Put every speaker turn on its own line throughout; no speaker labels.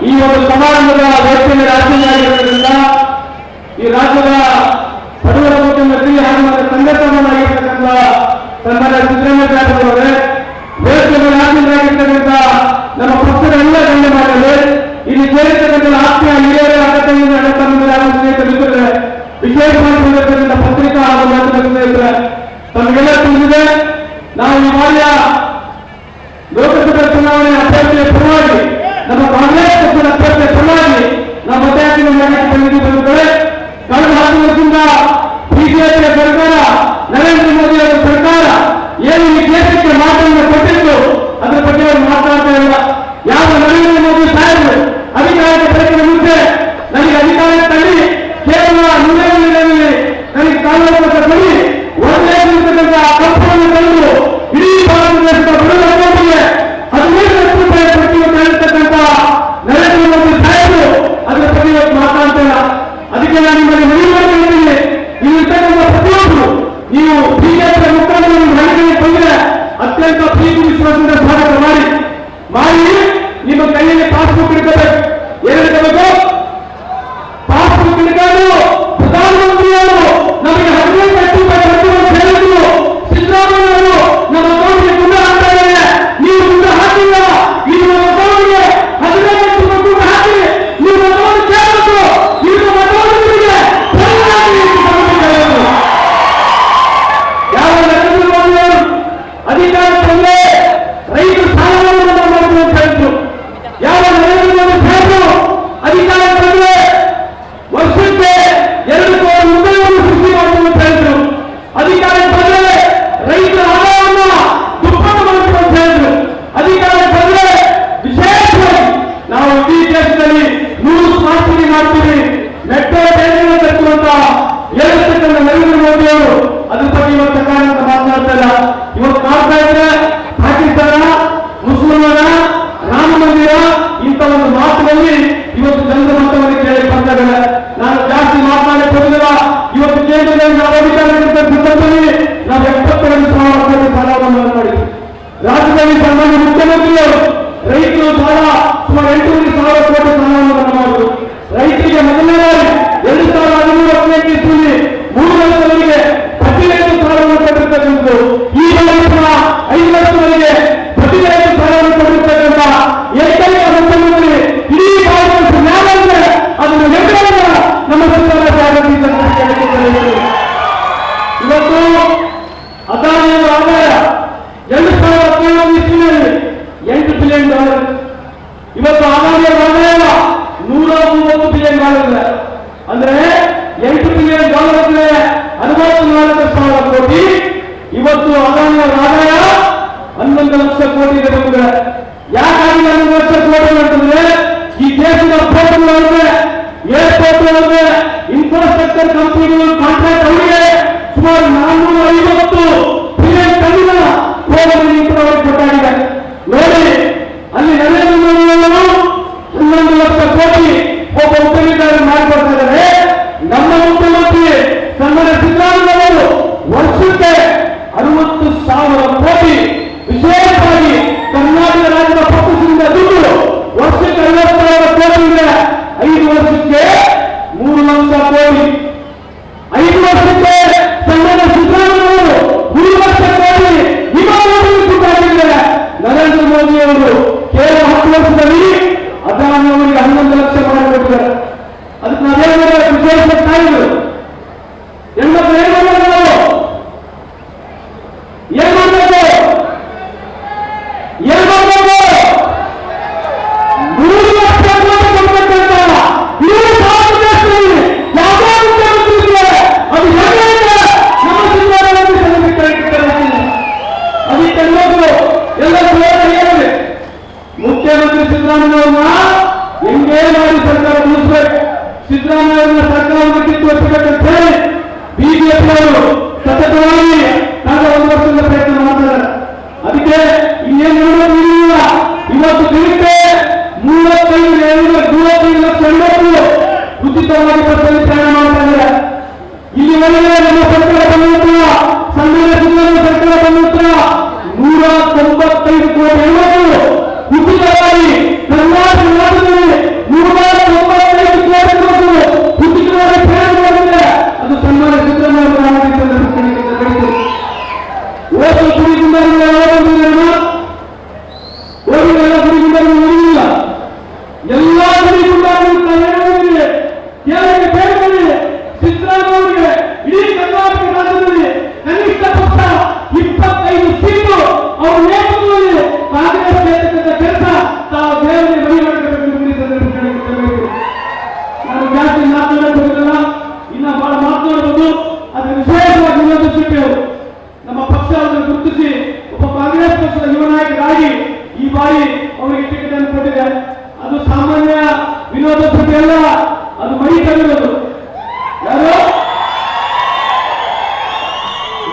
ಈ ಒಂದು ಸಮಾರಂಭದ ವ್ಯವಸ್ಥೆಯ ರಾಜ್ಯವಾಗಿರುವುದರಿಂದ ಈ ರಾಜ್ಯದ ಬಡವರ ಮುಖ್ಯಮಂತ್ರಿ ಹಾಗೂ ಸಂಘಟನೆಯಾಗಿರ್ತಕ್ಕಂಥ ಸನ್ಮಾನ್ಯ ಸಿದ್ದರಾಮಯ್ಯ ಅವರೇ, ವ್ಯವಸ್ಥೆಯ ರಾಜ್ಯವಾಗಿರ್ತಕ್ಕಂಥ ನಮ್ಮ ಪಕ್ಷದ ಎಲ್ಲ ಗಣ್ಯಮಾನ್ಯರು, ಇಲ್ಲಿ ಸೇರಿರ್ತಕ್ಕಂಥ ಆತ್ಮೀಯ ಹಿರಿಯರ ಅಗತ್ಯದಿಂದ ಸ್ನೇಹಿತರಿದ್ದರೆ, ವಿಶೇಷವಾಗಿರ್ತಕ್ಕಂಥ ಪತ್ರಿಕಾ ಹಾಗೂ ಮಾಧ್ಯಮದ ಸ್ನೇಹಿತರೆ, ತಮಗೆಲ್ಲ ತಿಳಿದಿದೆ, ನಾವು ಈ ಬಾರಿಯ ಲೋಕಸಭಾ ಚುನಾವಣೆ ಅಭ್ಯರ್ಥಿಯ ಪರವಾಗಿ, ನಮ್ಮ ಕಾಂಗ್ರೆಸ್ ಪಕ್ಷದ ಅಭ್ಯರ್ಥಿಯ ಪರವಾಗಿ ನಾವು ಮತಯಾಚನೆ ಬಂದಿದ್ದೇವೆ. ಕಳೆದ 10 ವರ್ಷದಿಂದ ಬಿಜೆಪಿಯ ಸರ್ಕಾರ, ನರೇಂದ್ರ ಮೋದಿ ಅವರ ಸರ್ಕಾರ ಏನು ಈ ದೇಶಕ್ಕೆ ಮಾತನ್ನು ಕೊಟ್ಟಿದ್ದು ಅದರ ಬಗ್ಗೆ ಅವರು ಮಾತನಾಡ್ತಾ ಇಲ್ಲ. ಯಾವ ನರೇಂದ್ರ ಮೋದಿ ಸಾಹೇಬರು ಅಧಿಕಾರಕ್ಕೆ ಬರಕ್ಕೆ ಮುಂಚೆ ನನಗೆ ಅಧಿಕಾರ ತಳ್ಳಿ ಕೇವಲ ನಿಲಯದಲ್ಲಿ ನನಗೆ ಕಾನೂನು ತಳ್ಳಿ ಒಂದೇ ಕಂಪನಿಯನ್ನು ತಂದು ಇಡೀ ಭಾರತ ದೇಶದ ಬಡವರಿಗೆ 15 ಲಕ್ಷ ರೂಪಾಯಿ ಪ್ರತಿಯೊಂದು ತಳ್ಳಿರ್ತಕ್ಕಂಥ ನರೇಂದ್ರ ಮೋದಿ ಸಾಹೇಬರು ಅದರ ಬಗ್ಗೆ ಇವತ್ತು ಮಾತನಾಡ್ತಾ ಇಲ್ಲ. ಅದಕ್ಕೆ ನಾನು ನಿಮ್ಮಲ್ಲಿ ಮನವಿ ಮಾಡ್ತಿದ್ದೀನಿ, ನೀವು ಇರ್ತಕ್ಕಂಥ ಪ್ರತಿಯೊಬ್ಬರು ನೀವು ಬಿಜೆಪಿಯ ಮುಖಂಡರು ಮನೆಗೆ ಬಂದರೆ ಅತ್ಯಂತ ಪ್ರೀತಿ ವಿಶ್ವಾಸದಿಂದ ಸ್ವಾಗತ ಮಾಡಿ ನಿಮ್ಮ ಕೈಯಲ್ಲಿ ಪಾಸ್ಬುಕ್ ಇಡ್ಕೋಬೇಕು. ಏನಿರ್ಬೇಕು? ಪಾಸ್ಬುಕ್ ಇಟ್ಕೊಂಡು ಪ್ರಧಾನಮಂತ್ರಿಯವರು ನಮಗೆ 15 ಲಕ್ಷ ರೂಪಾಯಿ ಪ್ರತಿಯೊಂದು ಹೇಳಿದ್ರು. ಸಿದ್ದರಾಮಯ್ಯವರು ನಮ್ಮ ಅಕೌಂಟ್ಗೆ ದುಡ್ಡು ಹಾಕ್ತಾ ಇದ್ದಾರೆ, ನೀವು ದುಡ್ಡು ಹಾಕಿಲ್ಲ, ಇದು ನಮ್ಮ ಅಕೌಂಟ್ಗೆ 15 ಲಕ್ಷ ರೂಪಾಯಿ ದುಡ್ಡು ಹಾಕಿ ನೀವು ಅಕೌಂಟ್ ಕೇಳಬೇಕು, ಇದು ನಮ್ಮ ಅಕೌಂಟ್ಗಳಿಗೆ ಯಾವ ನರೇಂದ್ರ ಮೋದಿ ಅವರು ಅಧಿಕಾರ ತಂದ್ರೆ ರೈತರು ಸಾಲವನ್ನು ಮಾಡಬೇಕು ಅಂತ ಹೇಳಿದ್ರು. ಯಾವ ನರೇಂದ್ರ ಮೋದಿ ಸಾಹೇಬರು ಅಧಿಕಾರ ತಂದ್ರೆ ವರ್ಷಕ್ಕೆ 2 ಕೋಟಿ ಉದ್ಯೋಗವನ್ನು ಸೃಷ್ಟಿ ಮಾಡಬೇಕು ಅಂತ ಹೇಳಿದ್ರು. ಅಧಿಕಾರ ಬಂದ್ರೆ ರೈತರ ಆದಾಯವನ್ನು ದುಪ್ಪಟ್ಟು ಮಾಡಬೇಕು ಅಂತ ಹೇಳಿದ್ರು. ಅಧಿಕಾರ ಬಂದ್ರೆ ವಿಶೇಷವಾಗಿ ನಾವು ಈ ದೇಶದಲ್ಲಿ 100 ಸ್ಮಾರ್ಟ್ ಸಿಟಿ ಮಾಡ್ತೀವಿ, ಮೆಟ್ರೋ ರೈಲನ್ನು ತರುವಂತ ಹೇಳಿರ್ತಕ್ಕಂಥ ನರೇಂದ್ರ ಮೋದಿ ಅವರು ಅದ್ರ ಬಗ್ಗೆ ಇವತ್ತು ಕಾರಣಕ್ಕೆ ಮಾತನಾಡ್ತಾ ಇಲ್ಲ. ಇವತ್ತು ಮಾಡ್ತಾ ಇದ್ರೆ ಪಾಕಿಸ್ತಾನ, ಮುಸ್ಲಿಮರ, ರಾಮ ಮಂದಿರ ಇಂಥ ಒಂದು ಮಾತುಗಳಲ್ಲಿ ಇವತ್ತು ಜನರ ಮತವನ್ನು ಕೇಳಿ ಬರ್ತಾ ಇದ್ದಾರೆ. ನಾನು ಜಾಸ್ತಿ ಮಾತನಾಡಿ ಹೋಗಿಲ್ಲ. ಇವತ್ತು ಕೇಂದ್ರದಲ್ಲಿ ನಾವು ಅಧಿಕಾರಿಗಳ ಸಂದರ್ಭದಲ್ಲಿ ನಾವು 72,000 ಕೋಟಿ ಸಾಲವನ್ನು ಮಾಡಿದ್ವಿ. ರಾಜ್ಯದಲ್ಲಿ ಸನ್ಮಾನ್ಯ ಮುಖ್ಯಮಂತ್ರಿಯವರು ರೈತರು ಸಾಲ ಸುಮಾರು 8,000 ಕೋಟಿ ಸಾಲವನ್ನು ಮಾಡಿದ್ರು. ರೈತರಿಗೆ ಮೊದಲನೇದಾಗಿ 2013 ಇಸ್ವಿಯಲ್ಲಿ 3 ಲಕ್ಷದವರೆಗೆ ಪ್ರತಿ ರೈತ ಸಾಲವನ್ನು ಕೊಟ್ಟಿರ್ತಕ್ಕಂಥದ್ದು. ಈ ಬಾರಿ ಸಹ 5 ಲಕ್ಷದವರೆಗೆ ಪ್ರತಿ ರೈತ ಸಾಲವನ್ನು ಕೊಟ್ಟಿರ್ತಕ್ಕಂಥ ಏಕೈಕ ಮುಖ್ಯಮಂತ್ರಿ ಇಡೀ ಭಾರತ ನ್ಯಾಯಾಲಯ ಅದನ್ನು ಹೆಗ್ಗಡದ ನಮ್ಮ ಸರ್ಕಾರ ಜಾಗೃತಿ ಇವತ್ತು ಅದಾನಿಯವರ ಆದಾಯ 2017 ಇಸ್ವಿಯಲ್ಲಿ $8 ಬಿಲಿಯನ್. ಇವತ್ತು ಅದಾನಿಯವರ ಆದಾಯ $130 ಬಿಲಿಯನ್ ಇದೆ. ಅಂದ್ರೆ $8 ಬಿಲಿಯನ್ ಅಂದ್ರೆ 64,000 ಕೋಟಿ. ಇವತ್ತು ಅದಾನಿಯವರ ಆದಾಯ 11 ಲಕ್ಷ ಕೋಟಿ ಇದೆ. ಬಂದ್ರೆ ಯಾಕಾಗಿ 11 ಲಕ್ಷ ಕೋಟಿ ಅಂತಂದ್ರೆ ಈ ದೇಶದ ಪೋರ್ಟ್ಗಳಂದ್ರೆ ಏರ್ಪೋರ್ಟ್ಗಳಂದ್ರೆ ಇನ್ಫ್ರಾಸ್ಟ್ರಕ್ಚರ್ ಕಂಪನಿಗಳು ಕಾಂಟ್ರಾಕ್ಟ್ ಅವರಿಗೆ ಸುಮಾರು 450 ಬಿಲಿಯನ್ ಟನ್ನಿನ ಕೋಟಿ ಕೊಟ್ಟಾಗಿದೆ. ನೋಡಿ, ಅಲ್ಲಿ ನರೇಂದ್ರ ಮೋದಿ ಅವರು 11 ಲಕ್ಷ ಕೋಟಿ ಒಬ್ಬ ಉದ್ಯಮಿದಾರರು ಮಾಡಿಕೊಡ್ತಾ ಇದ್ದಾರೆ. ನಮ್ಮ ಮುಖ್ಯಮಂತ್ರಿ ಸನ್ಮಾನ್ಯ ಸಿದ್ದರಾಮಯ್ಯ ಅವರು ವರ್ಷಕ್ಕೆ 60,000 ಕೋಟಿ ವಿಶೇಷವಾಗಿ ಕರ್ನಾಟಕ ರಾಜ್ಯದ ಪಕ್ಷದಿಂದ ದುಡ್ಡು ವರ್ಷಕ್ಕೆ 50,000 ಕೋಟಿ ಇದೆ. 5 ವರ್ಷಕ್ಕೆ 3 ಲಕ್ಷ ಕೋಟಿ. 5 ವರ್ಷಕ್ಕೆ ಸನ್ಮಾನ್ಯ ಸಿದ್ದರಾಮಯ್ಯ ಅವರು 3 ಲಕ್ಷ ಕೋಟಿ ದುಡ್ಡಾಗಿದ್ದಾರೆ. ನರೇಂದ್ರ ಮೋದಿ ಅವರು ಕೇವಲ 10 ವರ್ಷದಲ್ಲಿ ಅದಾನಿ ಅವರಿಗೆ 11 ಲಕ್ಷ ಮಾಡಿಕೊಟ್ಟಿದ್ದಾರೆ. ಅದಕ್ಕೆ ನಾವೇನು ವಿಶೇಷ ಕಾಯಿಗಳು ಹೆಣ್ಮಕ್ಳು ಏನ್ ಮಾಡಬೇಕು? ಏನ್ ಮಾಡಬೇಕು? ಏನ್ ಮಾಡಬೇಕು? 3 ಲಕ್ಷ ಕೋಟಿ ಕೊಡ್ಬೇಕಂತ ಇವರು ದೇಶದಲ್ಲಿ ಯಾವುದೇ ಮುಖ್ಯಮಂತ್ರಿ ಇದ್ದಾರೆ. ಅದು ಹೇಗೆ ನಮ್ಮ ಸಿದ್ದರಾಮಯ್ಯ ಅದಕ್ಕೆಲ್ಲರೂ ಎಲ್ಲ ಹೇಳಿದೆ. ಮುಖ್ಯಮಂತ್ರಿ ಸಿದ್ದರಾಮಯ್ಯ ಅವ್ರನ್ನ ಹೆಂಗೇ ಮಾಡಿ ಸರ್ಕಾರ ಉಳಿಸಬೇಕು, ಸಿದ್ದರಾಮಯ್ಯ ಅವರ ಸರ್ಕಾರವನ್ನು ಕಿತ್ತುವರಿಸಬೇಕಂತ ಹೇಳಿ ಬಿಜೆಪಿಯವರು ಸತತವಾಗಿ ಕಳೆದ 1 ವರ್ಷದಿಂದ ಪ್ರಯತ್ನ ಮಾಡ್ತಾರೆ. ಅದಕ್ಕೆ ಇನ್ನೇನು ನೋಡೋದಿಲ್ಲ. ಇವತ್ತು ದಿನಕ್ಕೆ 35 ಲಕ್ಷ ಹೆಣ್ಣು ಉಚಿತವಾಗಿ ಬಸ್ಸಲ್ಲಿ ಪ್ರಯಾಣ ಮಾಡ್ತಾ ಇದ್ದಾರೆ. ಇಲ್ಲಿವರೆಗೆ ನಮ್ಮ ಸರ್ಕಾರ ಬಂದಿಲ್ಲ, ಸನ್ಮಾನ್ಯ ಸಿದ್ದರಾಮಯ್ಯ ಸರ್ಕಾರ ಬಂದಿಲ್ಲ 195 ಕೋಟಿ ಹೆಣ್ಣು ಉಚಿತವಾಗಿ ಕರ್ನಾಟಕ ರಾಜ್ಯದಲ್ಲಿ ಎಲ್ಲ ಗುಂಡಾಗಿರುತ್ತಾರೆ. ಕೇರಳಕ್ಕೆ ಬೇರೆ ಸಿದ್ದರಾಮಯ್ಯ ಇಡೀ ಕರ್ನಾಟಕ ರಾಜ್ಯದಲ್ಲಿ ಕನಿಷ್ಠ ಪಕ್ಷ 25 ಸೀಟು ಅವರ ನೇತೃತ್ವದಲ್ಲಿ ಕಾಂಗ್ರೆಸ್ ನೇತೃತ್ವದ ಕೆಲಸ ತಾವು ದೇವರಿಗೆ ಮನೆ ಮಾಡಬೇಕು. ನಾನು ಜಾಸ್ತಿ ಮಾತನಾಡೋದಿಲ್ಲ, ಇನ್ನ ಬಹಳ ಮಾತನಾಡಬಹುದು. ಅದರ ವಿಶೇಷವಾಗಿ ವಿನೋದಿಸಿದ್ದೇವೆ. ನಮ್ಮ ಪಕ್ಷವನ್ನು ಗುರುತಿಸಿ ಒಬ್ಬ ಕಾಂಗ್ರೆಸ್ ಪಕ್ಷದ ಯುವ ನಾಯಕರಾಗಿ ಈ ಬಾರಿ ಅವರಿಗೆ ಟಿಕೆಟ್ ಅನ್ನು ಕೊಟ್ಟಿದೆ. ಅದು ಸಾಮಾನ್ಯ ವಿನೋದ ಸುದ್ದಿ ಅಲ್ಲ, ಅದು ಮೈ ತಗಿರೋದು. ಯಾರು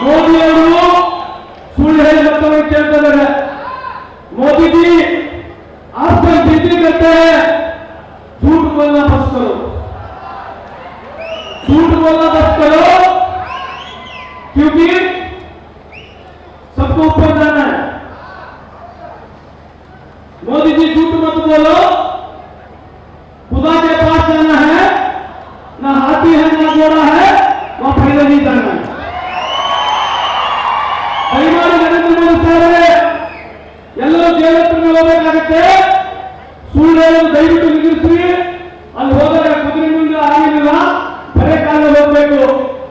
ಮೋದಿ ಅವರು ಸುಳ್ಳು ಹೇಳಿ ಮತ್ತವರಿಗೆ ಕೇಳ್ತಾ ಇದ್ದಾರೆ. ಮೋದಿಜಿ आपको जिक्र करते हैं, झूठ बोलना बस करो, झूठ बोलना बस करो, क्योंकि सबको ऊपर जाना है. मोदी जी झूठ मत बोलो, खुदा के पास जाना है, ना हाथी है ना घोड़ा है, वहां पहले नहीं जाना है. दयमाಡಿ ನರೇಂದ್ರ ಮೋದಿ ಸಾಹೇಬರೇ, ಎಲ್ಲರೂ ಜಯಲಲಿತನ ಹೋಗಬೇಕಾಗುತ್ತೆ. ಸುಳ್ಳು ಹೇಳೋದು ದಯವಿಟ್ಟು ನಿಲ್ಲಿಸಿ. ಅಲ್ಲಿ ಹೋದಾಗ ಕುದುರೆ ಮುಂದೆ ಆಗಲಿಲ್ಲ, ಬರೇ ಕಾಲ ಹೋಗಬೇಕು.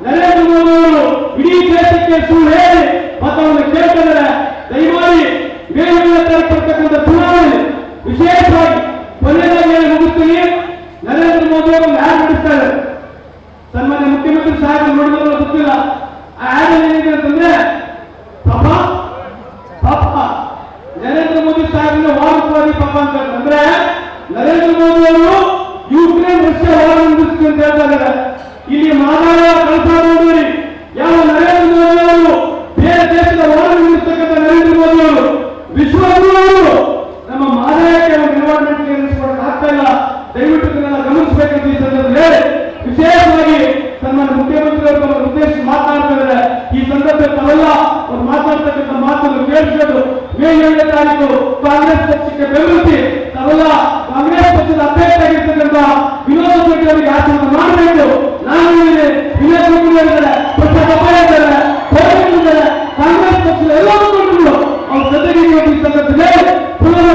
ನರೇಂದ್ರ ಮೋದಿ ಅವರು ಇಡೀ ದೇಶಕ್ಕೆ ಸುಳ್ಳು ಹೇಳಿ ಮತವನ್ನು ಕೇಳ್ತಿದ್ದಾರೆ. ದಯಮಾಡಿ ಬೇರೆ ಬರ್ತಕ್ಕಂಥ ಚುನಾವಣೆ ವಿಶೇಷವಾಗಿ ಕೊನೆಯದಾಗಿ ಹೇಳಿ ಮುಗಿಸ್ತೀನಿ. ನರೇಂದ್ರ ಮೋದಿ ಅವರು ಯಾರು ನಡೆಸ್ತಾರೆ, ಸನ್ಮಾನ್ಯ ಮುಖ್ಯಮಂತ್ರಿ ಸಾಹೇಬ್ ನೋಡಿದ್ರು ಗೊತ್ತಿಲ್ಲ. ಆ ಆ್ಯಡ್ ಏನಿದೆ ಅಂತಂದ್ರೆ ಪಾಪ ಪಾಪ ನರೇಂದ್ರ ಮೋದಿ ಸಾಹೇಬ್ ವಾರವಾಗಿ ಪಾಪ ಅಂತ ಅಂದ್ರೆ ನರೇಂದ್ರ ಮೋದಿ ಅವರು ಯುಕ್ರೇನ್ ರಷ್ಯಾ ವಾರ ನಿಲ್ಲಿಸ್ತೀವಿ ಅಂತ ಹೇಳ್ತಾ ಇದ್ದಾರೆ. ಇಲ್ಲಿ ಮಾನವ ಕೆಲಸ ನೋಡಿ ಯಾವ ನರೇಂದ್ರ ಮೋದಿ ಅವರು ಬೇರೆ ದೇಶದ ವಾರ ನಿಲ್ಲಿಸ್ತಕ್ಕಂಥ ನರೇಂದ್ರ ಮೋದಿ ಅವರು ವಿಶ್ವಗುರು ನಮ್ಮ ಮಾದರಿಯಕ್ಕೆ ಎನ್ವೈರನ್ಮೆಂಟ್ ನಿಲ್ಲಿಸ್ಕೊಳಕ್ ಆಗ್ತಾ ಇಲ್ಲ. ದಯವಿಟ್ಟು ಇದನ್ನೆಲ್ಲ ಗಮನಿಸಬೇಕಂತ ಈ ಸಂದರ್ಭದಲ್ಲಿ ಹೇಳಿ ವಿಶೇಷವಾಗಿ ಸನ್ಮಾನ್ಯ ಮುಖ್ಯಮಂತ್ರಿ ಅವರು ಉದ್ದೇಶಿಸಿ ಮಾತನಾಡ್ತಾ ಇದ್ದಾರೆ. ಈ ಸಂದರ್ಭದಲ್ಲಿ ತಾವೆಲ್ಲ ಅವ್ರು ಮಾತಾಡ್ತಕ್ಕಂಥ ಮಾತನ್ನು ಕೇಳಿಸಬೇಕು. ಮೇ 7ನೇ ತಾರೀಕು ಕಾಂಗ್ರೆಸ್ ಪಕ್ಷಕ್ಕೆ ಬೆಂಬಲಿಸಿ ತಾವೆಲ್ಲ ಕಾಂಗ್ರೆಸ್ ಪಕ್ಷದ ಅಭ್ಯರ್ಥಿಯಾಗಿರ್ತಕ್ಕಂಥ ವಿನೋದ್ ಶೆಟ್ಟಿ ಅವರಿಗೆ ಆಶೀರ್ವಾದ ಮಾಡಬೇಕು. ನಾನು ವಿನೋದ್ ಶೆಟ್ಟಿ ಹೇಳಿದ್ದಾರೆ, ಪಕ್ಷ ಇದ್ದಾರೆ, ಕಾಂಗ್ರೆಸ್ ಪಕ್ಷದ ಎಲ್ಲ ಮುಖಂಡರು ಅವ್ರ ಜೊತೆಗೆ ಪುನಃ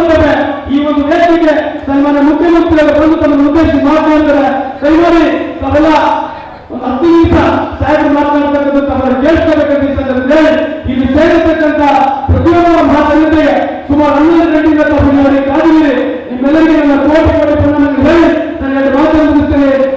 ಈ ಒಂದು ವೇದಿಕೆಗೆ ಸನ್ಮಾನ್ಯ ಮುಖ್ಯಮಂತ್ರಿಗಳು ಬಂದು ತಮ್ಮನ್ನು ಉದ್ದೇಶಿಸಿ ಮಾತನಾಡ್ತಾರೆ. ಕೈಮಾಡಿ ತಾವೆಲ್ಲ ಒಂದು 10 ನಿಮಿಷ ಸಾಹೇಬರು ಮಾತನಾಡ್ತಕ್ಕಂಥ ತಮ್ಮನ್ನು ಕೇಳಿಸ್ಕೋಬೇಕಂತ ಹೇಳಿ ಇಲ್ಲಿ ಸೇರಿರ್ತಕ್ಕಂಥ ಪ್ರತಿಯೊಬ್ಬರ ಮಾತನಾಡಿಗೆ ಸುಮಾರು 11 ಗಂಟೆಯಿಂದ ತಾವು ಕಾದಿದ್ದೀರಿ. ನಿಮ್ಮೆಲ್ಲರಿಗೆ ನನ್ನ ಕೋಟಿ